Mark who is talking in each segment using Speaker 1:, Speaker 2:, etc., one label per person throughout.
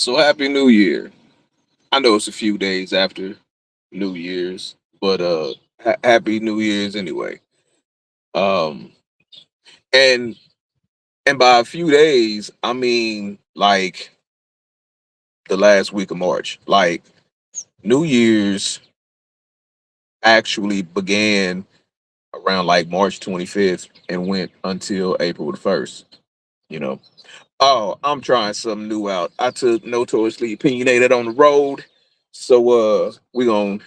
Speaker 1: So happy New Year. I know it's a few days after New Year's, but happy New Year's anyway. Um and and by a few days, I mean like the last week of March. Like New Year's actually began around like March 25th and went until April the 1st, you know. Oh, I'm trying something new out. I took notoriously opinionated on the road. So we going to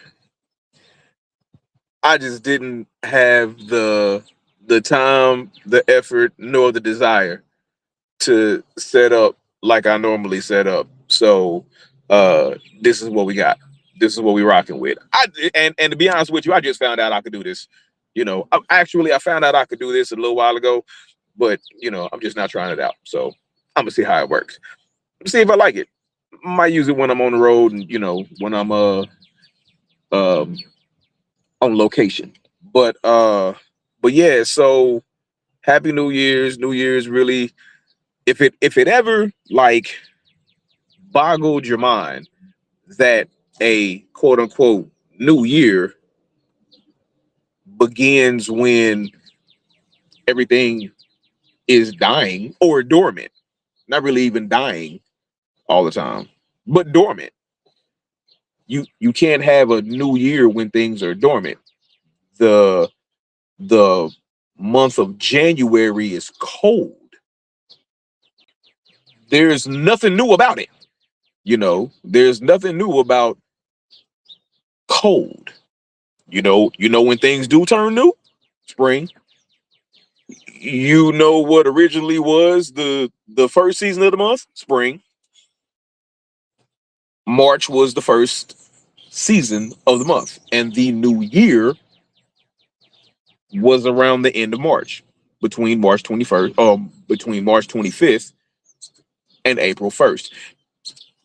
Speaker 1: I just didn't have the time, the effort, nor the desire to set up like I normally set up. So this is what we got. This is what we rocking with. And to be honest with you, I just found out I could do this. I found out I could do this a little while ago, but I'm just not trying it out. So I'm gonna see how it works. See if I like it. Might use it when I'm on the road and when I'm um on location. But yeah, so happy New Year's. New Year's really, if it ever like boggled your mind that a quote unquote new year begins when everything is dying or dormant, not really even dying all the time, but dormant. You can't have a new year when things are dormant. The the month of January is cold. There's nothing new about it. There's nothing new about cold. You know when things do turn new? Spring. You know what originally was the first season of the month? Spring. March was the first season of the month, and the new year was around the end of March, between March 25th and April 1st.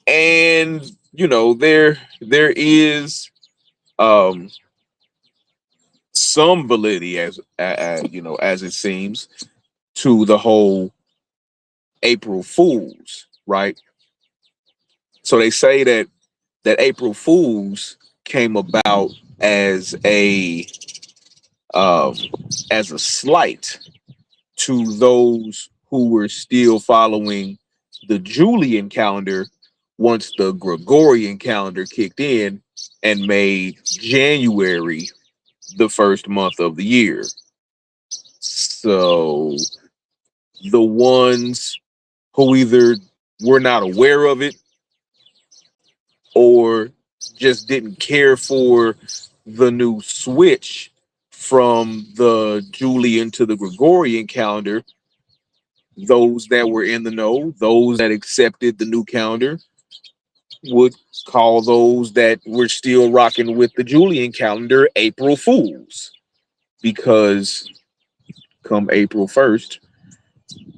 Speaker 1: And there is um some validity as it seems to the whole April Fools, right? So they say that April Fools came about as a um, as a slight to those who were still following the Julian calendar once the Gregorian calendar kicked in and made January the first month of the year. So the ones who either were not aware of it or just didn't care for the new switch from the Julian to the Gregorian calendar, those that were in the know, those that accepted the new calendar, would call those that were still rocking with the Julian calendar April Fools, because come April 1st,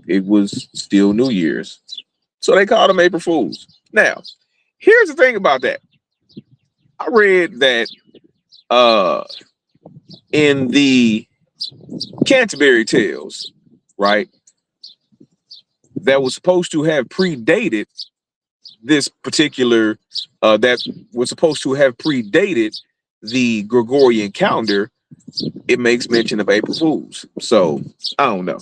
Speaker 1: it was still New Year's. So they called them April Fools. Now, here's the thing about that. I read that uh in the Canterbury Tales, right, that was supposed to have predated this particular that was supposed to have predated the Gregorian calendar, it makes mention of April Fools. So I don't know.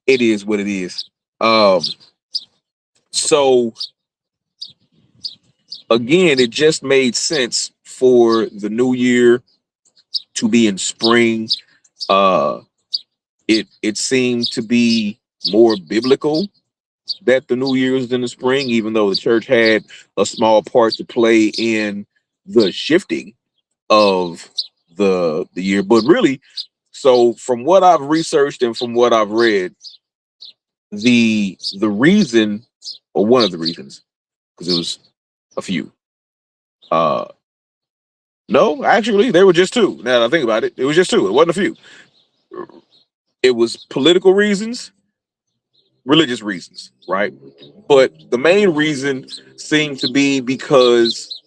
Speaker 1: It is what it is. So again, it just made sense for the new year to be in spring. Uh, it seemed to be more biblical that the new year is in the spring, even though the church had a small part to play in the shifting of the year. But really, so from what I've researched and from what I've read, the reason, or one of the reasons, because it was a few. Uh no, actually there were just two. Now that I think about it, it was just two. It wasn't a few. It was political reasons, religious reasons, right? But the main reason seemed to be because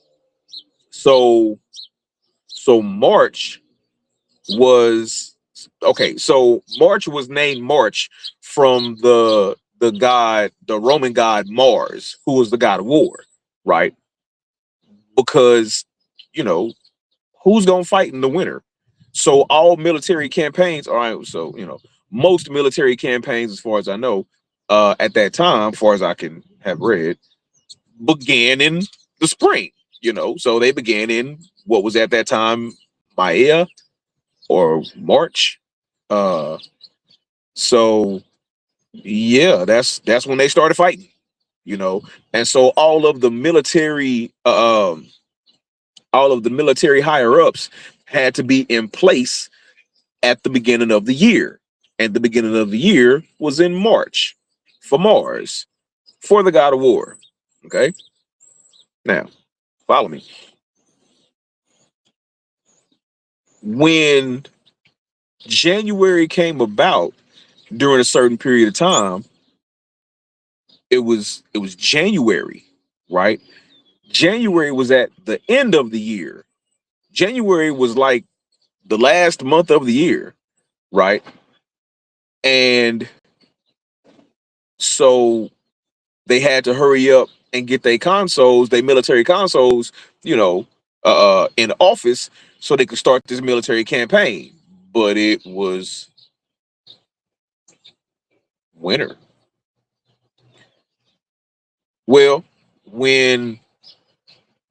Speaker 1: so March was okay. So March was named March from the Roman god Mars, who was the god of war, right? Because, you know, who's gonna fight in the winter? So all military campaigns, all right, so most military campaigns, as far as I know, at that time, as far as I can have read, began in the spring, so they began in what was at that time Maya or March. So yeah, that's when they started fighting, and so all of the military higher ups had to be in place at the beginning of the year. And the beginning of the year was in March for Mars, for the god of war. Okay. Now, follow me. When January came about during a certain period of time, it was January, right? January was at the end of the year. January was like the last month of the year, right? And so they had to hurry up and get their military consoles, in office so they could start this military campaign. But it was winter. Well, when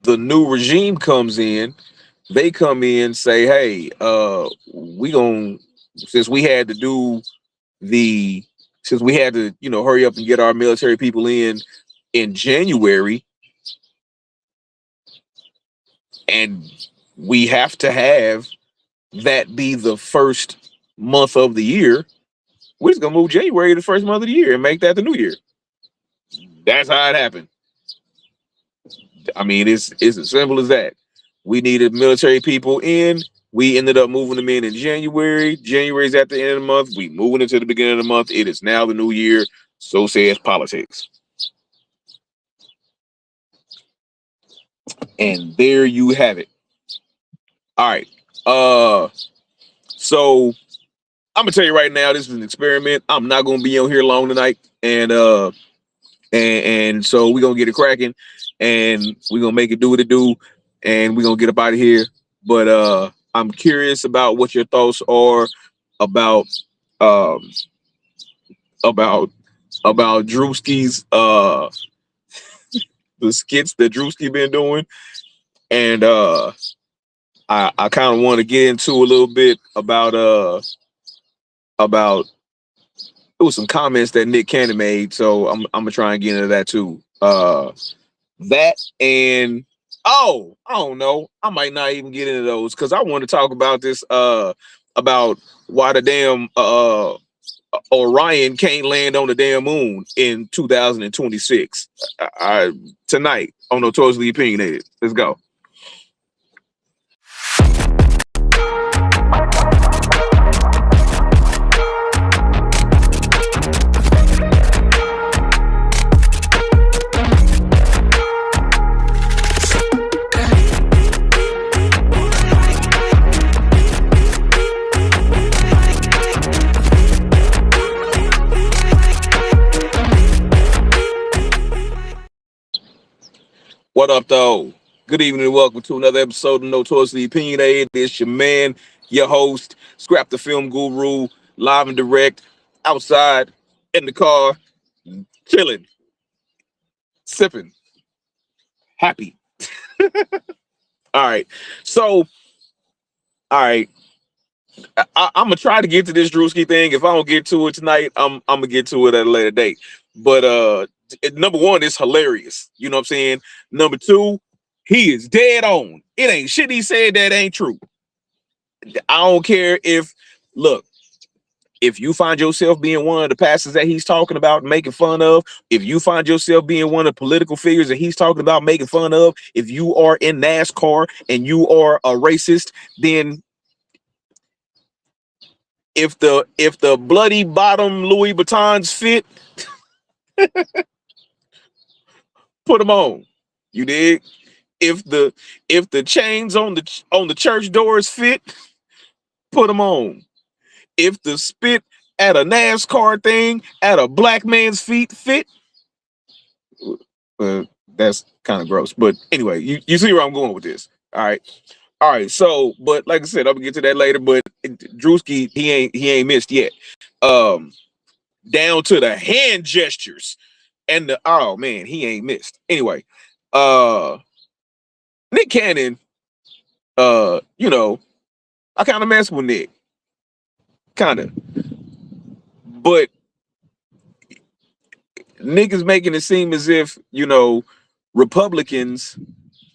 Speaker 1: the new regime comes in, they come in say, "Hey, we going since we had to do the since we had to, hurry up and get our military people in January, and we have to have that be the first month of the year. We're just gonna move January to the first month of the year and make that the new year." That's how it happened. I mean, it's as simple as that. We needed military people in. We ended up moving them in January. January's at the end of the month. We moving into the beginning of the month. It is now the new year. So says politics. And there you have it. All right. So I'm gonna tell you right now, this is an experiment. I'm not gonna be on here long tonight, and so we're gonna get it cracking, and we're gonna make it do what it do, and we're gonna get up out of here. But I'm curious about what your thoughts are about um about Drewski's the skits that Drewski been doing, and I kind of want to get into a little bit about it was some comments that Nick Cannon made, so I'm gonna try and get into that too. That and I don't know, I might not even get into those because I want to talk about this about why the damn Orion can't land on the damn moon in 2026. Tonight on Notoriously Opinionated. Let's go. What up, though? Good evening and welcome to another episode of Notoriously Opinionated. It's your man, your host, Scrap the Film Guru, live and direct, outside, in the car, chilling, sipping, happy. All right. So, all right. I'm gonna try to get to this Drewski thing. If I don't get to it tonight, I'm gonna get to it at a later date. But number one, it's hilarious. You know what I'm saying? Number two, he is dead on. It ain't shit he said that ain't true. I don't care if you find yourself being one of the pastors that he's talking about making fun of, if you find yourself being one of the political figures that he's talking about making fun of, if you are in NASCAR and you are a racist, then if the bloody bottom Louis Vuittons fit, put them on. You dig? If the chains on the church doors fit, put them on. If the spit at a NASCAR thing at a black man's feet fit. That's kind of gross. But anyway, you see where I'm going with this. All right. All right. So, but like I said, I'm gonna get to that later. But Drewski, he ain't missed yet. Down to the hand gestures and the oh man, he ain't missed. Anyway, Nick Cannon, you know, I kind of mess with Nick. Kind of. But Nick is making it seem as if, Republicans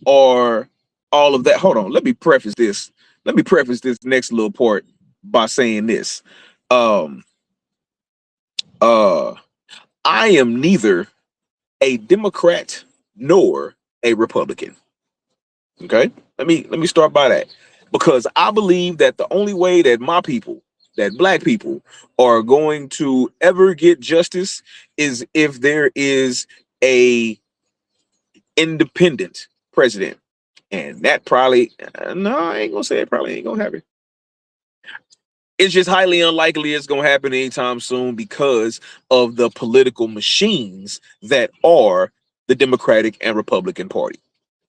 Speaker 1: are all of that. Hold on. Let me preface this. Let me preface this next little part by saying this. Um, I am neither a Democrat nor a Republican. Okay? Let me start by that. Because I believe that the only way that my people, that black people, are going to ever get justice is if there is a independent president. And that probably, no, I ain't gonna say it probably ain't gonna happen. It's just highly unlikely it's gonna happen anytime soon because of the political machines that are the Democratic and Republican Party,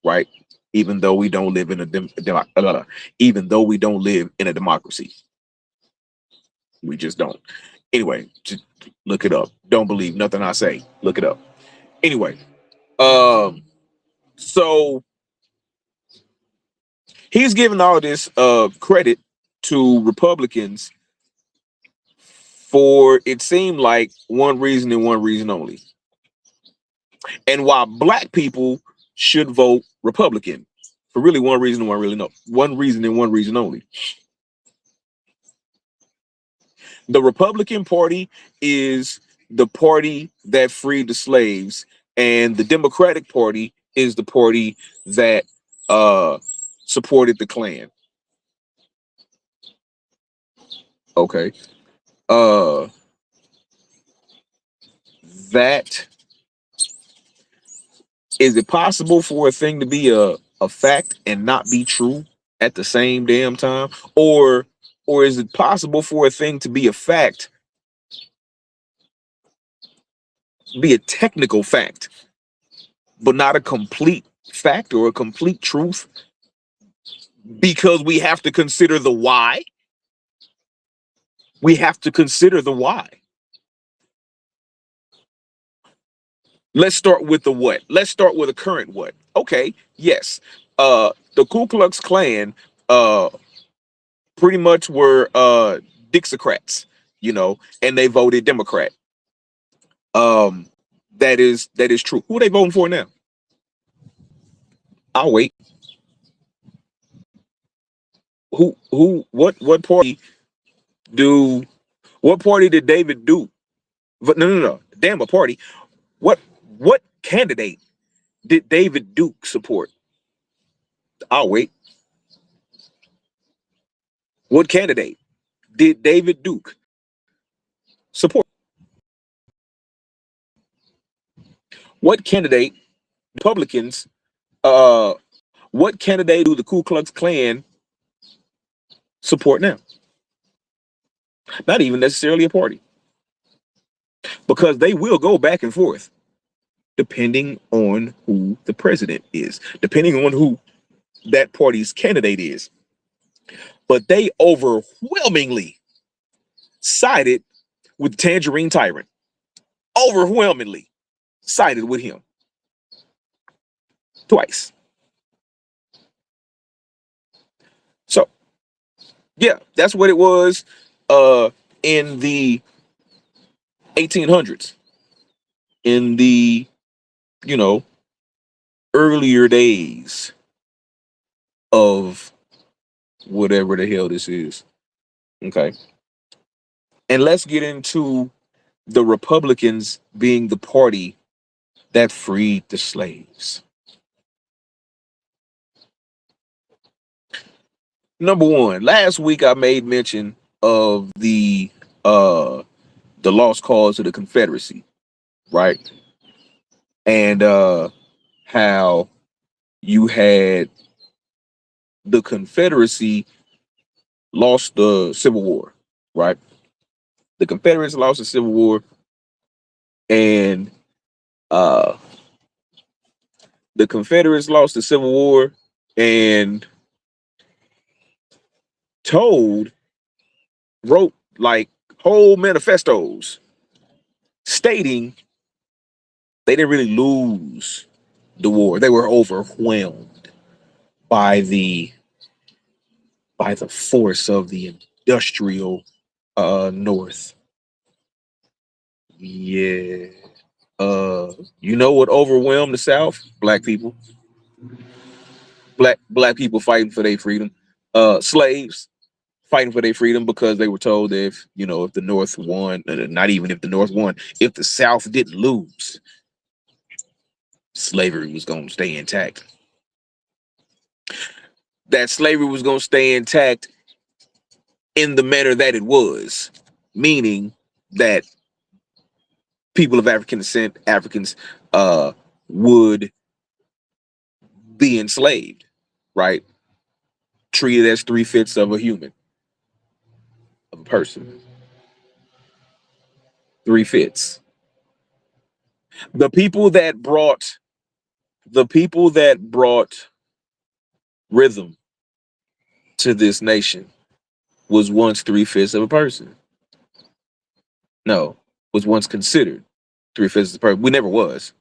Speaker 1: right? Even though we don't live in even though we don't live in a democracy, we just don't. Anyway, just look it up. Don't believe nothing I say. Look it up. Anyway, so he's giving all this credit to Republicans for it seemed like one reason and one reason only. And while black people should vote Republican for really one reason and one reason and one reason only. The Republican Party is the party that freed the slaves, and the Democratic Party is the party that supported the Klan. Okay. That is it possible for a thing to be a fact and not be true at the same damn time? Or is it possible for a thing to be a fact, be a technical fact, but not a complete fact or a complete truth? Because we have to consider the why. We have to consider the why. Let's start with the what. Let's start with a current what. Okay, yes. The Ku Klux Klan pretty much were Dixiecrats, and they voted Democrat. That is true. Who are they voting for now? I'll wait. What party do what party did David do? But no. Damn a party. What candidate did David Duke support? I'll wait. What candidate did David Duke support? What candidate, Republicans, what candidate do the Ku Klux Klan support now? Not even necessarily a party. Because they will go back and forth depending on who the president is, depending on who that party's candidate is. But they overwhelmingly sided with Tangerine Tyrant. Overwhelmingly sided with him. Twice. So, yeah, that's what it was in the 1800s. In the, earlier days of whatever the hell this is. Okay. And let's get into the Republicans being the party that freed the slaves. Number one, last week I made mention of the lost cause of the Confederacy, right? And how you had the Confederacy lost the Civil War, right? The Confederates lost the Civil War, and uh, the Confederates lost the Civil War, and told wrote like whole manifestos stating they didn't really lose the war. They were overwhelmed by the force of the industrial North. Yeah. You know what overwhelmed the South? Black people. Black people fighting for their freedom. Slaves fighting for their freedom because they were told that if the North won, not even if the North won, if the South didn't lose, slavery was going to stay intact. That slavery was going to stay intact in the manner that it was, meaning that people of African descent, Africans, would be enslaved, right? Treated as 3/5 of a human, of a person. 3/5. The people that brought rhythm to this nation was once 3/5 of a person. No, was once considered 3/5 of a person. We never was.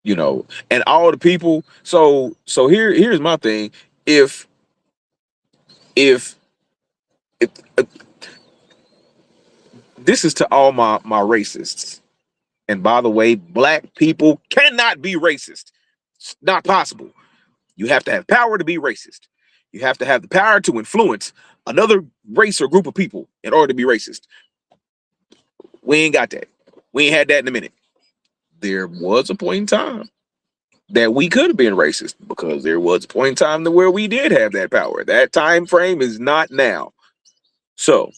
Speaker 1: And all the people. So here's my thing. If if, if this is to all my racists. And by the way, black people cannot be racist. It's not possible. You have to have power to be racist. You have to have the power to influence another race or group of people in order to be racist. We ain't got that. We ain't had that in a minute. There was a point in time that we could have been racist because there was a point in time where we did have that power. That time frame is not now. So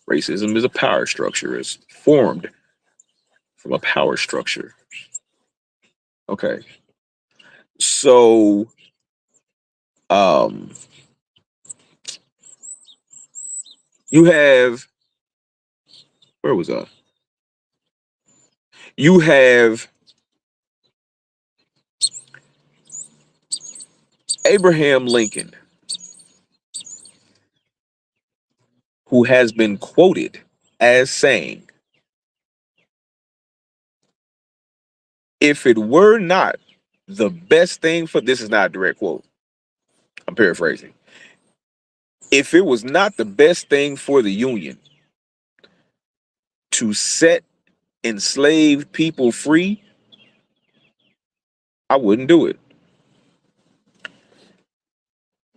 Speaker 1: racism is a power structure. It's formed from a power structure. Okay. So you have, where was I? You have Abraham Lincoln, who has been quoted as saying, if it were not the best thing for, this is not a direct quote, I'm paraphrasing. If it was not the best thing for the Union to set enslaved people free, I wouldn't do it.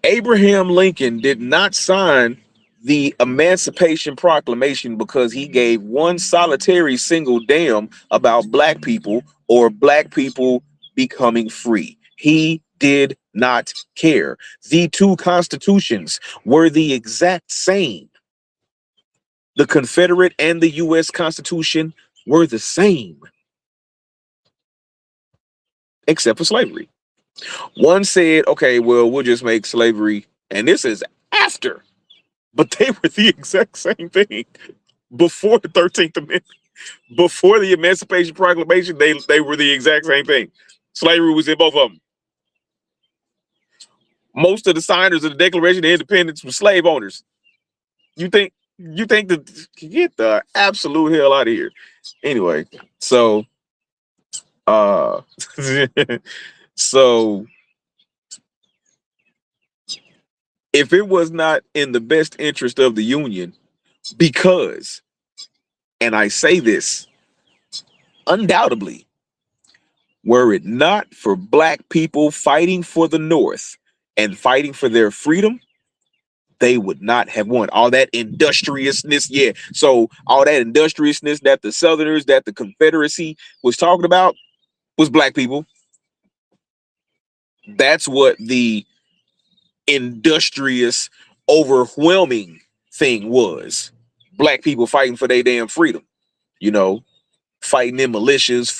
Speaker 1: Abraham Lincoln did not sign the Emancipation Proclamation because he gave one solitary single damn about black people or black people becoming free. He did not care. The two constitutions were the exact same. The Confederate and the U.S. Constitution were the same, except for slavery. One said, okay, well, we'll just make slavery, and this is after, but they were the exact same thing before the 13th Amendment, before the Emancipation Proclamation. They were the exact same thing. Slavery was in both of them. Most of the signers of the Declaration of Independence were slave owners. You think that, get the absolute hell out of here. Anyway, so so if it was not in the best interest of the Union, because, and I say this undoubtedly, were it not for black people fighting for the North and fighting for their freedom, they would not have won. All that industriousness, yeah. So all that industriousness that the Southerners, that the Confederacy was talking about was black people. That's what the industrious, overwhelming thing was. Black people fighting for their damn freedom, fighting in militias,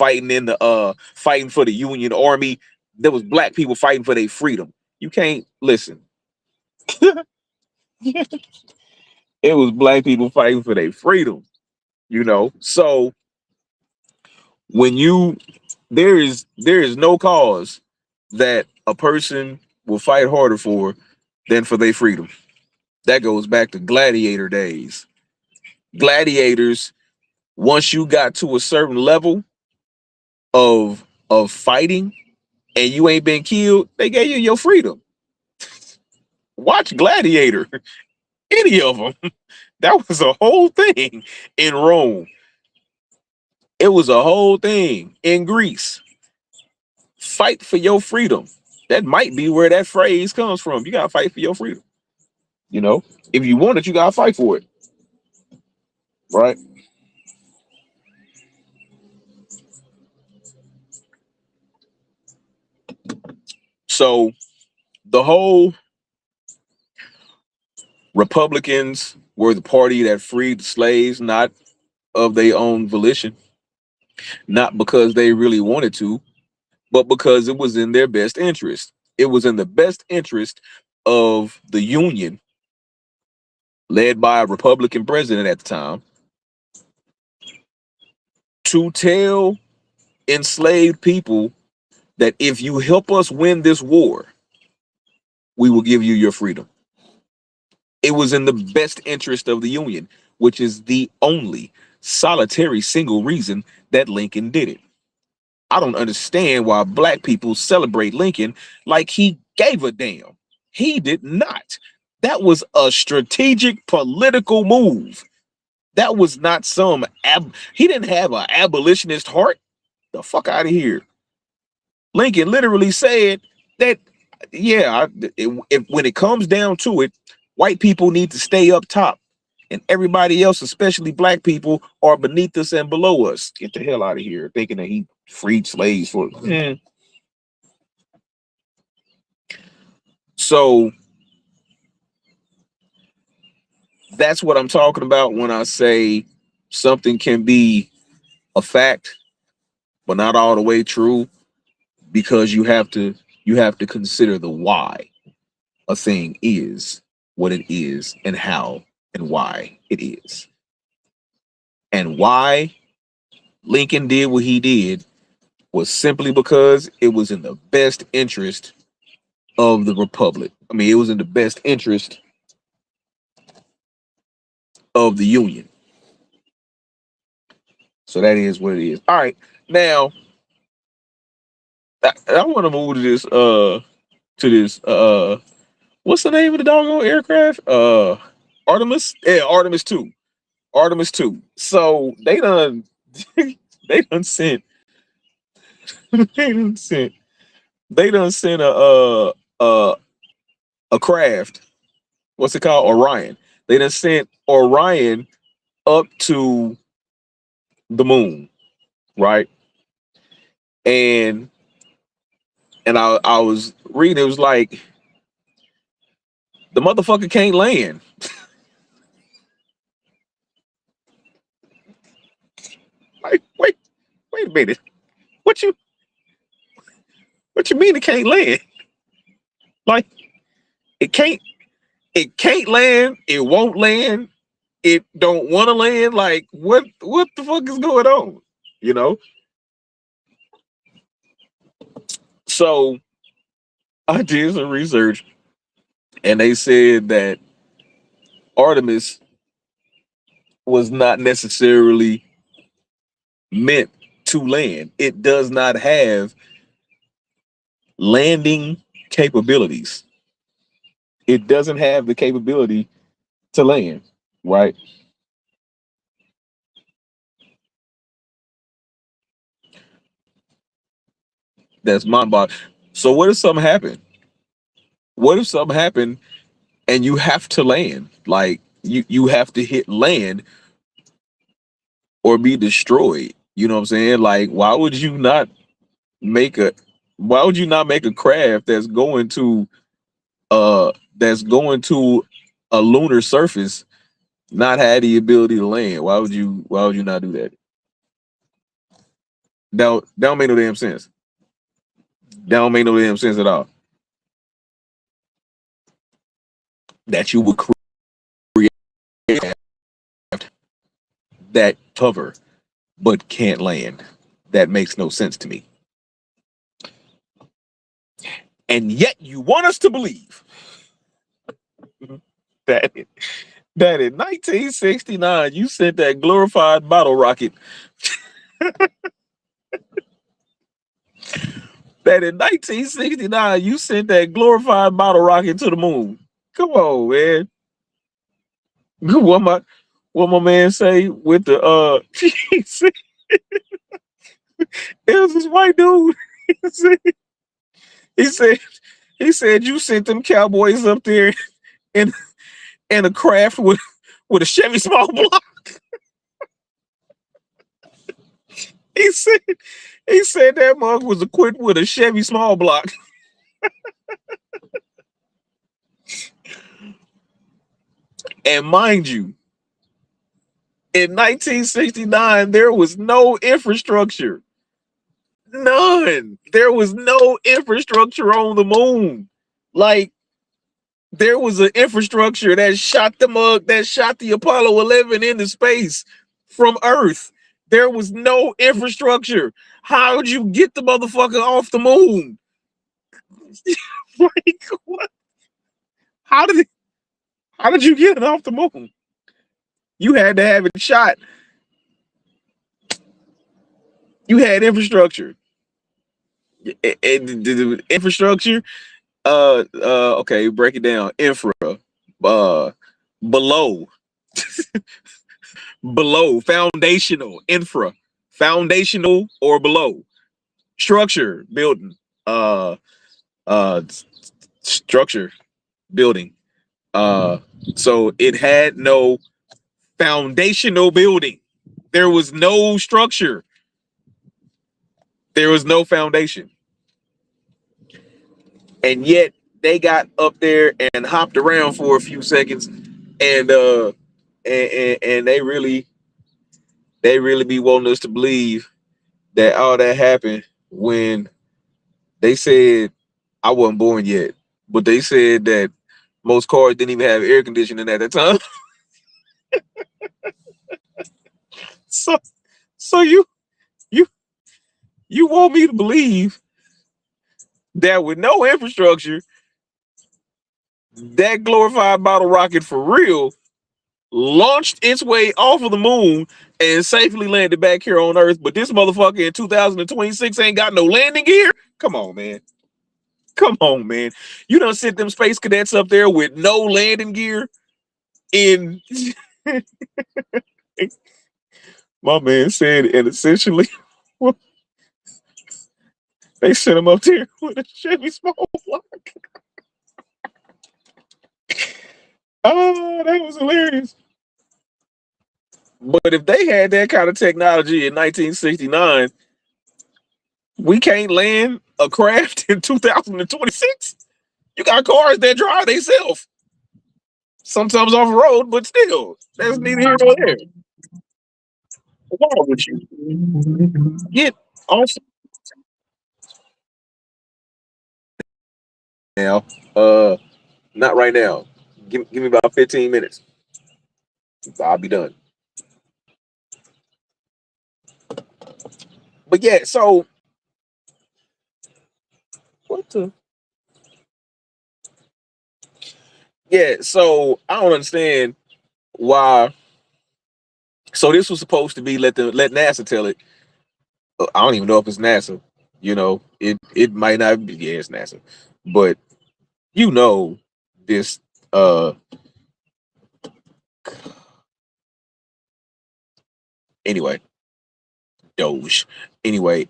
Speaker 1: fighting for the Union Army. There was black people fighting for their freedom. You can't listen. It was black people fighting for their freedom, you know. So when you there is no cause that a person will fight harder for than for their freedom. That goes back to gladiator days. Gladiators, once you got to a certain level of fighting and you ain't been killed, they gave you your freedom. Watch Gladiator, any of them. That was a whole thing in Rome. It was a whole thing in Greece. Fight for your freedom. That might be where that phrase comes from. You gotta fight for your freedom. You know, if you want it, you gotta fight for it, right? So the whole Republicans were the party that freed the slaves, not of their own volition, not because they really wanted to, but because it was in their best interest. It was in the best interest of the Union, led by a Republican president at the time, to tell enslaved people that if you help us win this war, we will give you your freedom. It was in the best interest of the Union, which is the only solitary single reason that Lincoln did it. I don't understand why black people celebrate Lincoln like he gave a damn. He did not. That was a strategic political move. That was not some he didn't have an abolitionist heart. The fuck out of here. Lincoln literally said that, yeah, when it comes down to it, white people need to stay up top, and everybody else, especially black people, are beneath us and below us. Get the hell out of here, thinking that he freed slaves for. So that's what I'm talking about when I say something can be a fact, but not all the way true, because you have to consider the why a thing is what it is and how and why it is. And why Lincoln did what he did was simply because it was in the best interest of the republic. I mean, it was in the best interest of the Union. So that is what it is. All right. Now, I want to move to this what's the name of the doggone aircraft? Artemis? Yeah, Artemis 2. Artemis 2. So they done sent they done sent they done sent a craft. What's it called? Orion. They done sent Orion up to the moon, right? And I was reading, it was like the motherfucker can't land. Like, wait a minute. What you what you mean it can't land? Like it can't it can't land, it won't land, it don't want to land. Like what the fuck is going on? You know? So I did some research and they said that Artemis was not necessarily meant to land. It does not have landing capabilities. It doesn't have the capability to land, right? That's mind boggling. So what if something happened? What if something happened and you have to land? Like you have to hit land or be destroyed. You know what I'm saying? Like make a why would you not make a craft that's going to a lunar surface not have the ability to land? Why would you not do that? That don't make no damn sense. That don't make no damn sense at all. That you would create that hover but can't land. That makes no sense to me. And yet you want us to believe that that in 1969 you sent that glorified bottle rocket. That in 1969 you sent that glorified bottle rocket to the moon. Come on, man. What my man say with the he said, it was this white dude. He said, he said he said you sent them cowboys up there in a craft with a Chevy small block. He said he said that mug was equipped with a Chevy small block. And mind you, in 1969, there was no infrastructure. None. There was no infrastructure on the moon. Like, there was an infrastructure that shot the Apollo 11 into space from Earth. There was no infrastructure. How would you get the motherfucker off the moon? Like, what? How did you get it off the moon? You had to have it shot. You had infrastructure. The infrastructure. Okay, break it down. Infra. Uh, below. Below. Foundational. Infra. Foundational or below. Structure. Building. Uh. Structure. Building. So it had no foundational building. There was no structure. There was no foundation. And yet they got up there and hopped around for a few seconds, and they really be wanting us to believe that all that happened when they said I wasn't born yet, but they said that most cars didn't even have air conditioning at that time. so so you you want me to believe that with no infrastructure, that glorified bottle rocket for real launched its way off of the moon and safely landed back here on Earth, but this motherfucker in 2026 ain't got no landing gear? Come on, man. Come on, man. You done sent them space cadets up there with no landing gear in my man said, and essentially they sent him up there with a Chevy small block. Oh, that was hilarious. But if they had that kind of technology in 1969, we can't land a craft in 2026. You got cars that drive themselves, sometimes off the road, but still, that's neither here nor there. Why would you get off now? Not right now. Give me about 15 minutes. I'll be done. But yeah, so what the? Yeah, so I don't understand why. So this was supposed to be let NASA tell it. I don't even know if it's NASA. You know, it might not be. Yeah, it's NASA, but you know this. Anyway, Doge. Anyway,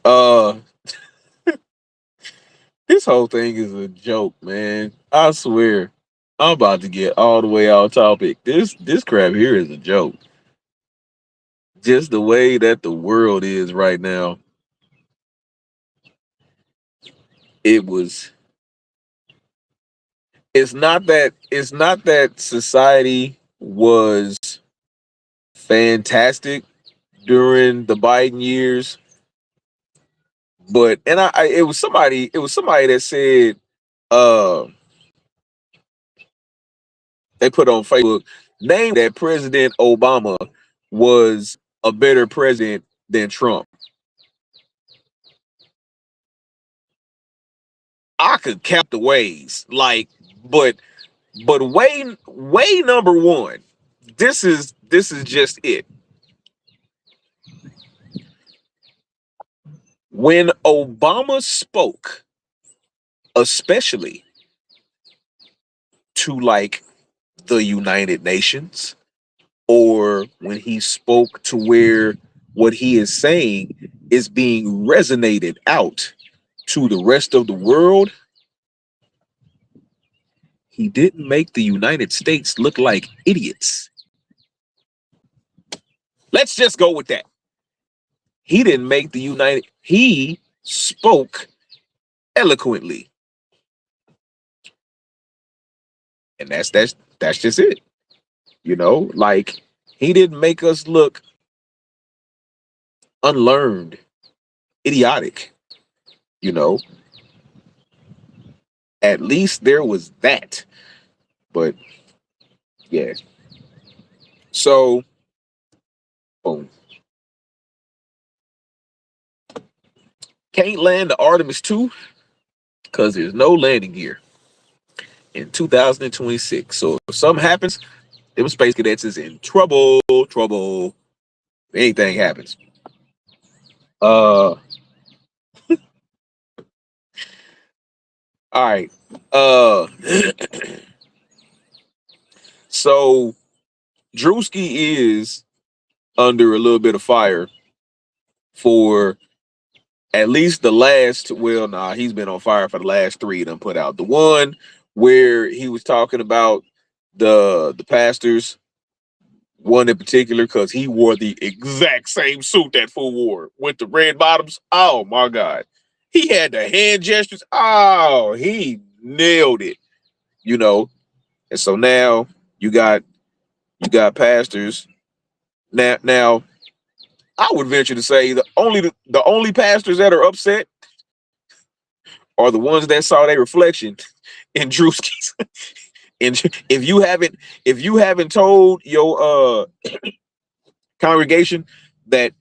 Speaker 1: this whole thing is a joke, man. I swear. I'm about to get all the way off topic. This crap here is a joke. Just the way that the world is right now. It was it's not that society was fantastic during the Biden years, but and it was somebody that said uh they put on Facebook, name that President Obama was a better president than Trump. I could count the ways, like, but way number one. This is just it. When Obama spoke, especially to like the United Nations, or when he spoke to where what he is saying is being resonated out to the rest of the world, he didn't make the United States look like idiots. Let's just go with that. He didn't make the United, he spoke eloquently. And that's just it. You know, like he didn't make us look unlearned, idiotic, you know. At least there was that. But yeah. So boom. Can't land the Artemis 2 because there's no landing gear in 2026. So if something happens, them space cadets is in trouble. Trouble. If anything happens. All right. So Drewski is under a little bit of fire for at least the last, well, nah, he's been on fire for the last three done put out. The one where he was talking about the pastors, one in particular, because he wore the exact same suit that fool wore with the red bottoms. Oh my God. He had the hand gestures. Oh, he nailed it, you know. And so now you got pastors. Now I would venture to say the only pastors that are upset are the ones that saw their reflection in Drewski's. And if you haven't told your congregation that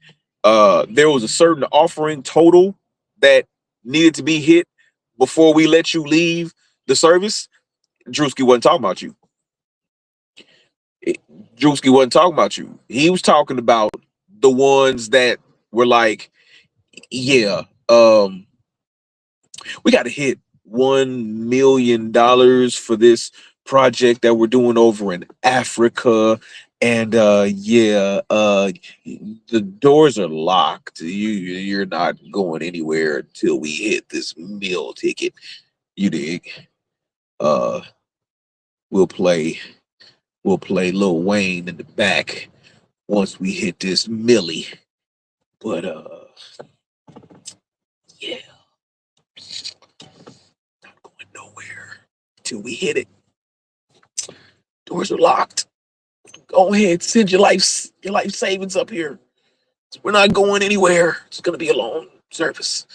Speaker 1: there was a certain offering total that needed to be hit before we let you leave the service, Drewski wasn't talking about you. Drewski wasn't talking about you. He was talking about the ones that were like, yeah, we got to hit $1 million for this project that we're doing over in Africa. And the doors are locked. You're not going anywhere until we hit this meal ticket. You dig? Uh, we'll play Lil Wayne in the back once we hit this millie. But yeah, not going nowhere till we hit it. Doors are locked. Go ahead, send your life savings up here. We're not going anywhere. It's gonna be a long service.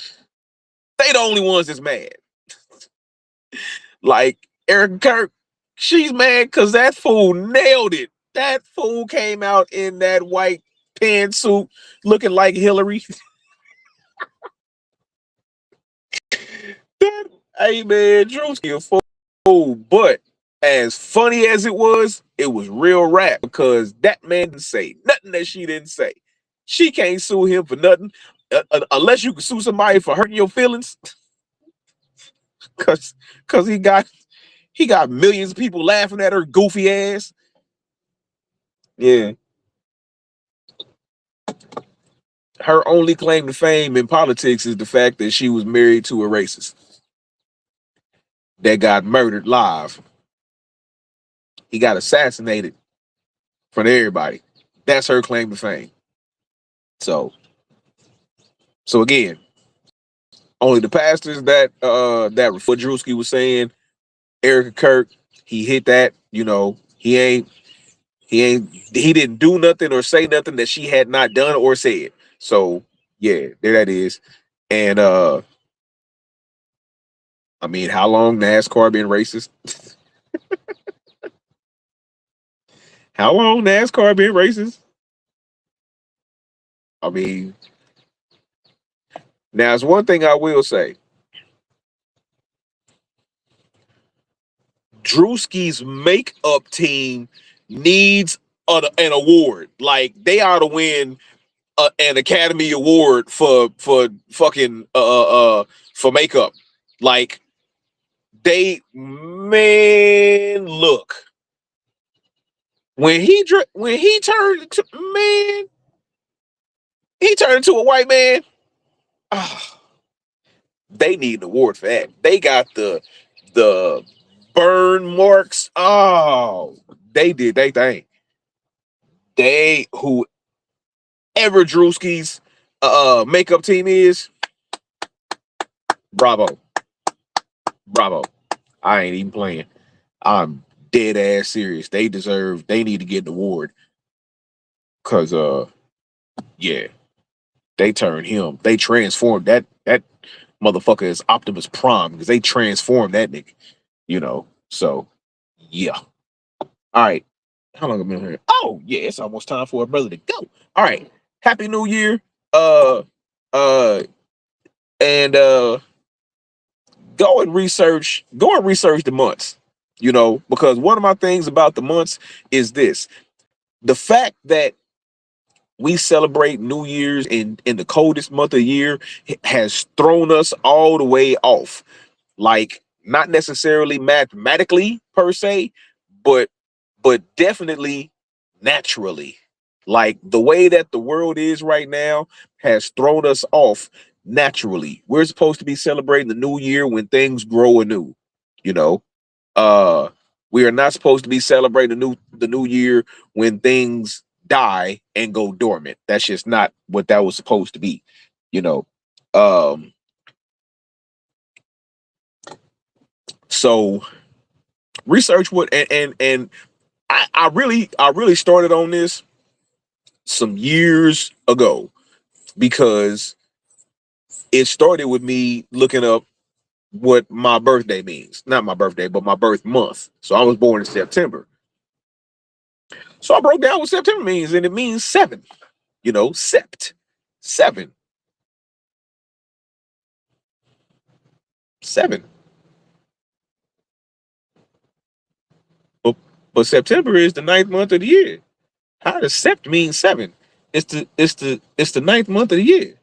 Speaker 1: They the only ones that's mad. Like Erica Kirk, she's mad because that fool nailed it. That fool came out in that white pantsuit looking like Hillary. Hey man, Drewski a fool, but as funny as it was real rap because that man didn't say nothing that she didn't say. She can't sue him for nothing unless you can sue somebody for hurting your feelings. Cause he got millions of people laughing at her goofy ass. Yeah. Her only claim to fame in politics is the fact that she was married to a racist that got murdered live. He got assassinated in front of everybody. That's her claim to fame. So again, only the pastors that what Drewski was saying, Erica Kirk, he hit that, you know, he didn't do nothing or say nothing that she had not done or said. So yeah, there that is. And I mean, how long NASCAR been racist? How long NASCAR been racist? I mean, now it's one thing I will say. Drewski's makeup team needs an award. Like they ought to win an Academy Award for fucking for makeup. Like they man, look when he turned to, man, he turned into a white man. Ah, they need an award for that. They got the burn marks. Oh, they did they thing. They whoever Drewski's makeup team is, bravo, bravo. I ain't even playing. I'm dead ass serious. They need to get an award. Cause yeah, they transformed that motherfucker is Optimus Prime because they transformed that nigga, you know. So yeah. All right. How long have I been here? Oh, yeah, it's almost time for a brother to go. All right. Happy New Year. Uh uh and go and research the months, you know, because one of my things about the months is this. The fact that we celebrate New Year's in the coldest month of the year has thrown us all the way off. Like not necessarily mathematically per se, but definitely naturally. Like the way that the world is right now has thrown us off naturally. We're supposed to be celebrating the new year when things grow anew, you know. Uh we are not supposed to be celebrating the new year when things die and go dormant. That's just not what that was supposed to be, you know. Um so research what and I really started on this some years ago because it started with me looking up what my birthday means. Not my birthday, but my birth month. So I was born in September. So I broke down what September means, and it means seven. You know, sept, seven, seven. But, but September is the ninth month of the year. How does sept mean seven? It's the ninth month of the year.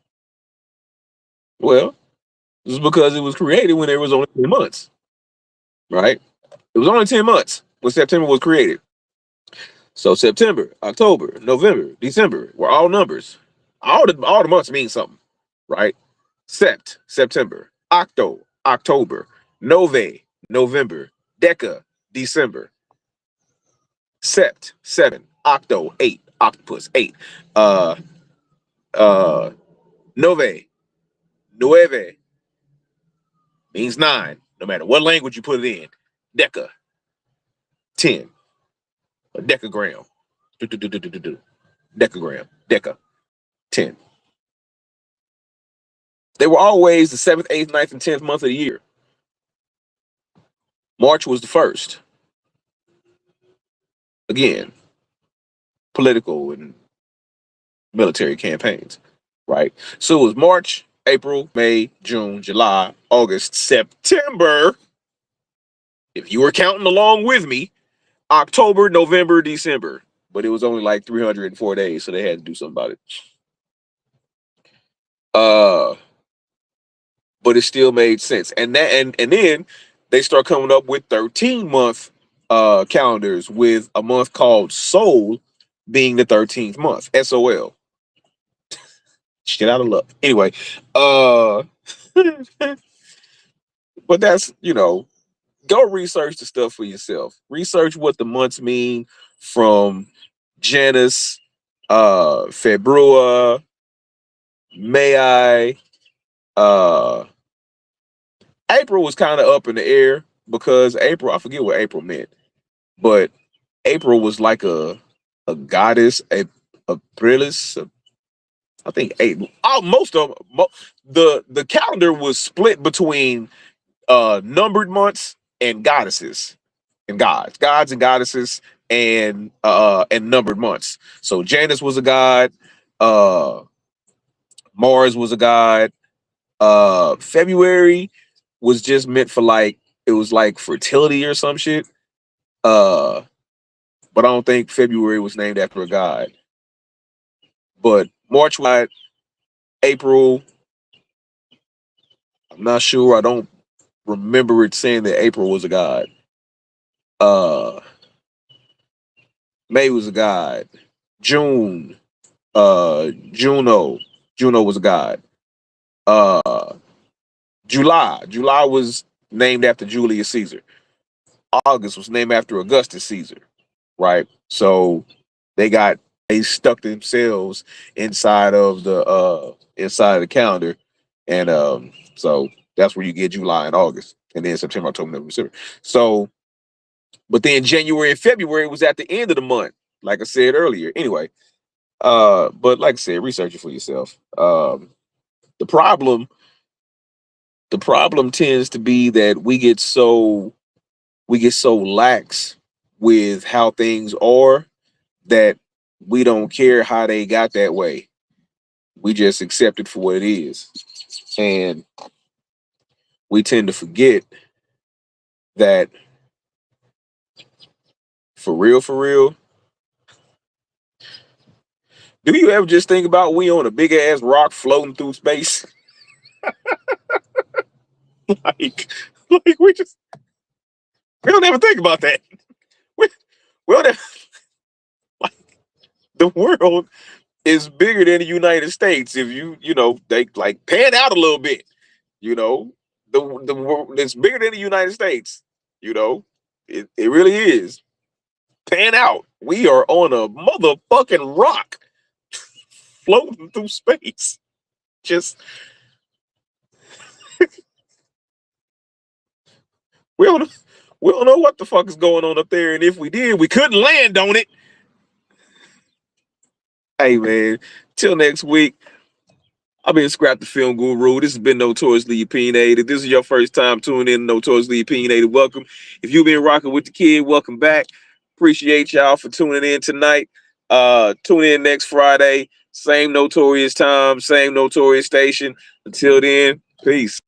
Speaker 1: Well, this is because it was created when there was only 10 months, right? It was only 10 months when September was created. So September, October, November, December were all numbers. All the months mean something, right? Sept, September, Octo, October, Nove, November, Deca, December, Sept, seven, Octo, eight, octopus, eight, uh, uh, Nove, Nueve means nine, no matter what language you put it in. Deca, 10, a decagram, decagram, deca, 10. They were always the seventh, eighth, ninth, and 10th month of the year. March was the first. Again, political and military campaigns, right? So it was March, April, May, June, July, August, September. If you were counting along with me, October, November, December. But it was only like 304 days, so they had to do something about it. Uh, but it still made sense. And then they start coming up with 13-month calendars with a month called Sol being the 13th month. SOL. Shit out of luck. Anyway, uh but that's, you know, go research the stuff for yourself. Research what the months mean from Janus, February, May, uh April was kind of up in the air because April, I forget what April meant, but April was like a goddess, a Aprilis. I think eight. Oh, most of the calendar was split between numbered months and goddesses and gods and goddesses and numbered months. So Janus was a god. Mars was a god. February was just meant for like it was like fertility or some shit. Uh, but I don't think February was named after a god. But March was April. I'm not sure. I don't remember it saying that April was a god. Uh, May was a god. June, Juno. Juno was a god. Uh, July was named after Julius Caesar. August was named after Augustus Caesar, right? So they stuck themselves inside of the calendar, and so that's where you get July and August, and then September, October, November, December. So, but then January and February was at the end of the month, like I said earlier. Anyway, but like I said, research it for yourself. The problem the problem tends to be that we get so lax with how things are that we don't care how they got that way. We just accept it for what it is. And we tend to forget that for real, do you ever just think about we on a big ass rock floating through space? like, like we don't ever think about that. We, we don't ever, like the world is bigger than the United States. If they like pan out a little bit, you know, the world is bigger than the United States. You know, it really is. Pan out. We are on a motherfucking rock floating through space. Just we don't we don't know what the fuck is going on up there, and if we did, we couldn't land on it. Hey man, till next week. I've been Scrap the Film Guru. This has been Notoriously Opinionated. If this is your first time tuning in, Notoriously Opinionated, welcome. If you've been rocking with the kid, welcome back. Appreciate y'all for tuning in tonight. Tune in next Friday. Same Notorious time, same Notorious station. Until then, peace.